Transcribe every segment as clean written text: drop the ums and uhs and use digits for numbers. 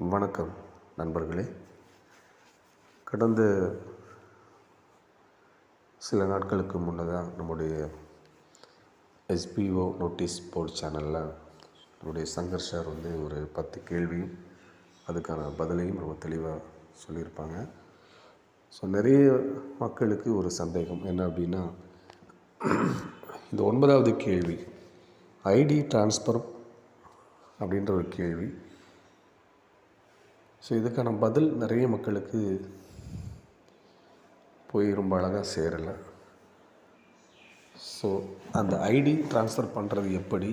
வணக்கம் நண்பர்களே. கடந்த சில நாட்களுக்கு முன்னதாக நம்முடைய எஸ்பிஓ நோட்டீஸ் போர்ட் சேனலில் நம்முடைய சங்கர் சார் ஒரு 10 கேள்வியும் அதுக்கான பதிலையும் ரொம்ப தெளிவாக சொல்லியிருப்பாங்க. ஸோ நிறைய மக்களுக்கு ஒரு சந்தேகம் என்ன அப்படின்னா, இந்த 9வது கேள்வி ஐடி ட்ரான்ஸ்ஃபர் அப்படின்ற ஒரு கேள்வி. ஸோ இதுக்கான பதில் நிறைய மக்களுக்கு போய் ரொம்ப அழகாக சேரலை. ஸோ அந்த ஐடி ட்ரான்ஸ்ஃபர் பண்ணுறது எப்படி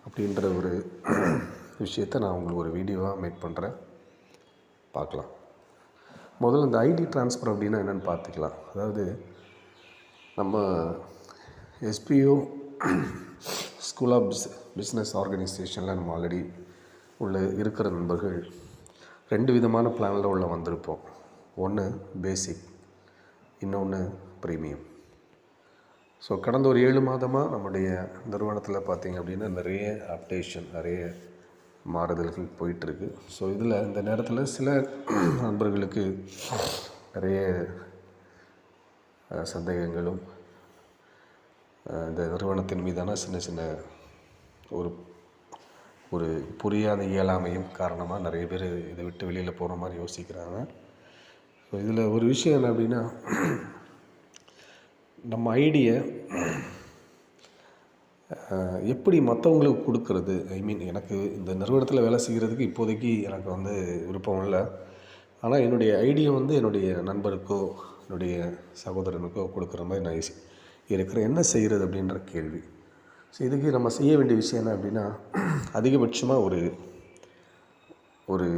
அப்படின்ற ஒரு விஷயத்தை நான் உங்களுக்கு ஒரு வீடியோவாக மேக் பண்ணுறேன், பார்க்கலாம். முதல்ல இந்த ஐடி ட்ரான்ஸ்ஃபர் அப்படின்னா என்னென்னு பார்த்துக்கலாம். அதாவது நம்ம எஸ்பிஓ ஸ்கூல் ஆஃப் பிஸ்னஸ் ஆர்கனைசேஷனில் நம்ம ஆல்ரெடி இருக்கிற நண்பர்கள் 2 விதமான பிளானில் வந்திருப்போம். ஒன்று பேசிக், இன்னொன்று ப்ரீமியம். ஸோ கடந்த ஒரு 7 மாதமாக நம்முடைய நிறுவனத்தில் பார்த்திங்க அப்படின்னா நிறைய அப்டேஷன், நிறைய மாறுதல்கள் போயிட்டுருக்கு. ஸோ இதில் இந்த நேரத்தில் சில நண்பர்களுக்கு நிறைய சந்தேகங்களும் இந்த நிறுவனத்தின் மீதான சின்ன ஒரு புரியாத இயலாமையும் காரணமாக நிறைய பேர் இதை விட்டு வெளியில் போகிற மாதிரி யோசிக்கிறாங்க. ஸோ இதில் ஒரு விஷயம் என்ன அப்படின்னா, நம்ம ஐடியை எப்படி மற்றவங்களுக்கு கொடுக்கறது. எனக்கு இந்த நிறுவனத்தில் வேலை செய்கிறதுக்கு இப்போதைக்கு எனக்கு விருப்பம் இல்லை. ஆனால் என்னுடைய ஐடியை என்னுடைய நண்பருக்கோ என்னுடைய சகோதரனுக்கோ கொடுக்குற மாதிரி நான் இருக்கிறேன். என்ன செய்கிறது அப்படின்ற கேள்வி. ஸோ இதுக்கு நம்ம செய்ய வேண்டிய விஷயம் என்ன அப்படின்னா, அதிகபட்சமாக ஒரு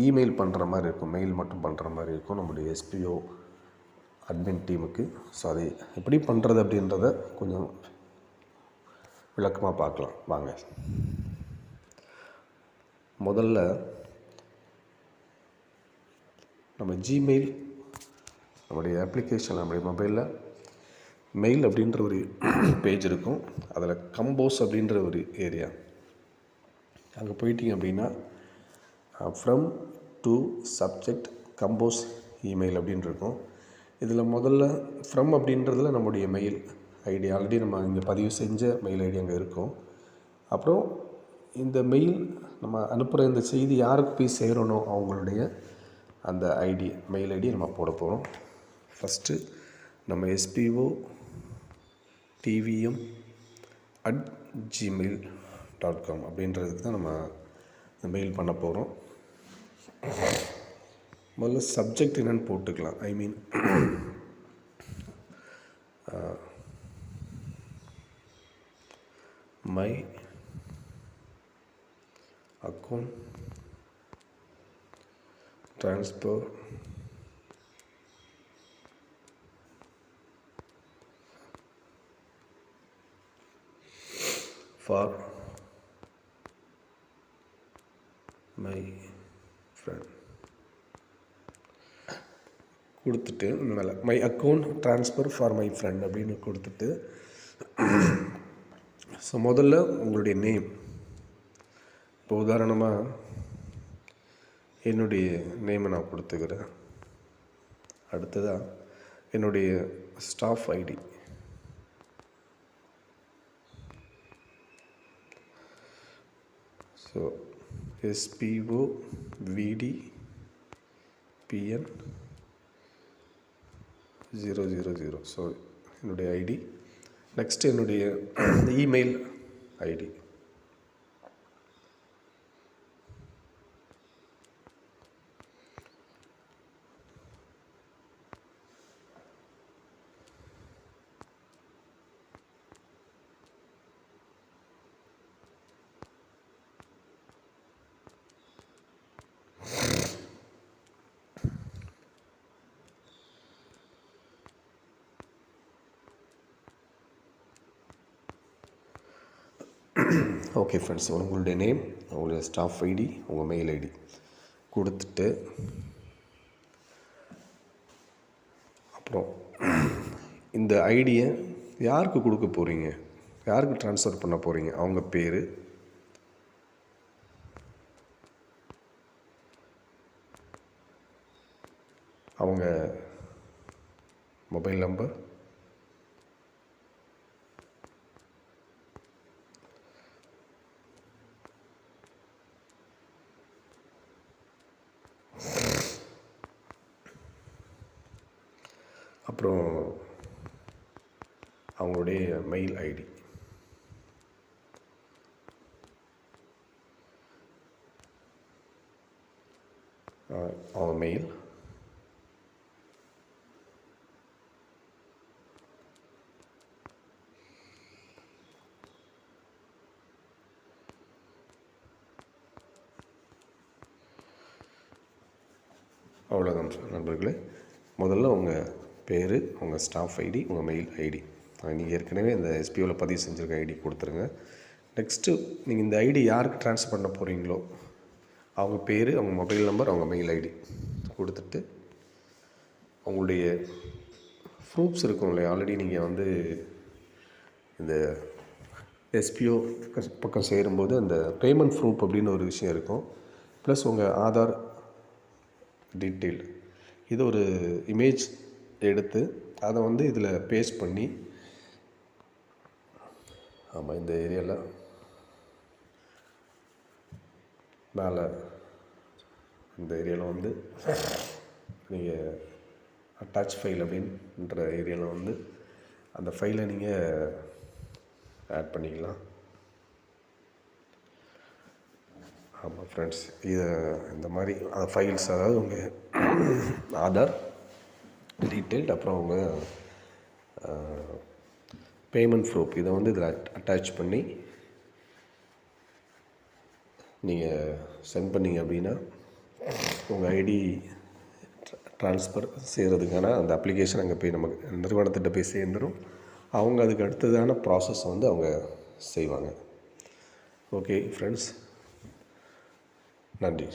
இமெயில் பண்ணுற மாதிரி இருக்கும், மெயில் மட்டும் பண்ணுற மாதிரி இருக்கும் நம்முடைய எஸ்பிஓ அட்மின் டீமுக்கு. ஸோ அதை எப்படி பண்ணுறது அப்படின்றத கொஞ்சம் விளக்கமாக பார்க்கலாம் வாங்க. முதல்ல நம்ம ஜிமெயில் நம்முடைய அப்ளிகேஷன், நம்முடைய மொபைலில் மெயில் அப்படின்ற ஒரு பேஜ் இருக்கும். அதில் கம்போஸ் அப்படின்ற ஒரு ஏரியா, அங்கே போயிட்டீங்க அப்படின்னா from to subject compose email அப்படின்னு இருக்கும். இதில் முதல்ல ஃப்ரம் அப்படின்றதுல நம்முடைய மெயில் ஐடி ஆல்ரெடி நம்ம இங்கே பதிவு செஞ்ச மெயில் ஐடி அங்கே இருக்கும். அப்புறம் இந்த மெயில் நம்ம அனுப்புகிற இந்த செய்தி யாருக்கு போய் சேரணும், அவங்களுடைய அந்த ஐடி, மெயில் ஐடி நம்ம போட போகிறோம். ஃபஸ்ட்டு நம்ம எஸ்பிஓ tvm@gmail.com அப்படின்றதுக்கு தான் நம்ம மெயில் பண்ண போகிறோம். முதல்ல சப்ஜெக்ட் என்னென்னு போட்டுக்கலாம். My account transfer for my friend கொடுத்துட்டு மேலே my account transfer for my friend அப்படின்னு கொடுத்துட்டு, ஸோ முதல்ல உங்களுடைய நேம். இப்போ உதாரணமாக என்னுடைய நேமை நான் கொடுத்துக்கிறேன். அடுத்ததாக என்னுடைய staff ID, so SPO VDPN 000. So என்னுடைய ஐடி. நெக்ஸ்ட்டு என்னுடைய இமெயில் ஐடி. ஓகே ஃப்ரெண்ட்ஸ், உங்களுடைய நேம், உங்களுடைய ஸ்டாஃப் ஐடி, உங்கள் மெயில் ஐடி கொடுத்துட்டு, அப்புறம் இந்த ஐடியை யாருக்கு கொடுக்க போகிறீங்க, யாருக்கு ட்ரான்ஸ்ஃபர் பண்ண போகிறீங்க, அவங்க பேர், அவங்க மொபைல் நம்பர், அப்புறம் அவங்களுடைய மெயில் ஐடி. அவங்க மெயில், அவ்வளோதான் நண்பர்களே. முதல்ல உங்கள் பேர், உங்கள் ஸ்டாஃப் ஐடி, உங்கள் மெயில் ஐடி, நீங்கள் ஏற்கனவே இந்த எஸ்பிஓவில் பதிவு செஞ்சுருக்க ஐடி கொடுத்துருங்க. நெக்ஸ்ட்டு நீங்கள் இந்த ஐடி யாருக்கு ட்ரான்ஸ்ஃபர் பண்ண போகிறீங்களோ அவங்க பேர், அவங்க மொபைல் நம்பர், அவங்க மெயில் ஐடி கொடுத்துட்டு அவங்களுடைய ப்ரூஃப்ஸ் இருக்கும் இல்லையா, ஆல்ரெடி நீங்கள் வந்து இந்த எஸ்பிஓ பக்கம் சேரும்போது அந்த பேமெண்ட் ப்ரூஃப் அப்படின்னு ஒரு விஷயம் இருக்கும். ப்ளஸ் உங்கள் ஆதார் டீட்டெயில், இது ஒரு இமேஜ் எடுத்து அதை வந்து இதில் பேஸ்ட் பண்ணி, ஆமாம் இந்த ஏரியாவில் மேலே இந்த ஏரியாவில் வந்து நீங்கள் அட்டாச் ஃபைல் அப்படின்ற ஏரியாவில் வந்து அந்த ஃபைலை நீங்கள் ஆட் பண்ணிக்கலாம். ஆமாம் ஃப்ரெண்ட்ஸ், இதை இந்த மாதிரி ஃபைல்ஸ், அதாவது உங்கள் ஆதார் டீட்டெயில், அப்புறம் உங்கள் பேமெண்ட் ப்ரூஃப், இதை வந்து இதில் அட்டாச் பண்ணி நீங்கள் சென்ட் பண்ணிங்க அப்படின்னா உங்கள் ஐடி ட்ரான்ஸ்ஃபர் செய்கிறதுக்கான அந்த அப்ளிகேஷன் அங்கே போய் நமக்கு நிறுவனத்திட்ட போய் சேர்ந்துடும். அவங்க அதுக்கு அடுத்ததான ப்ராசஸ் வந்து அவங்க செய்வாங்க. ஓகே ஃப்ரெண்ட்ஸ், நன்றி.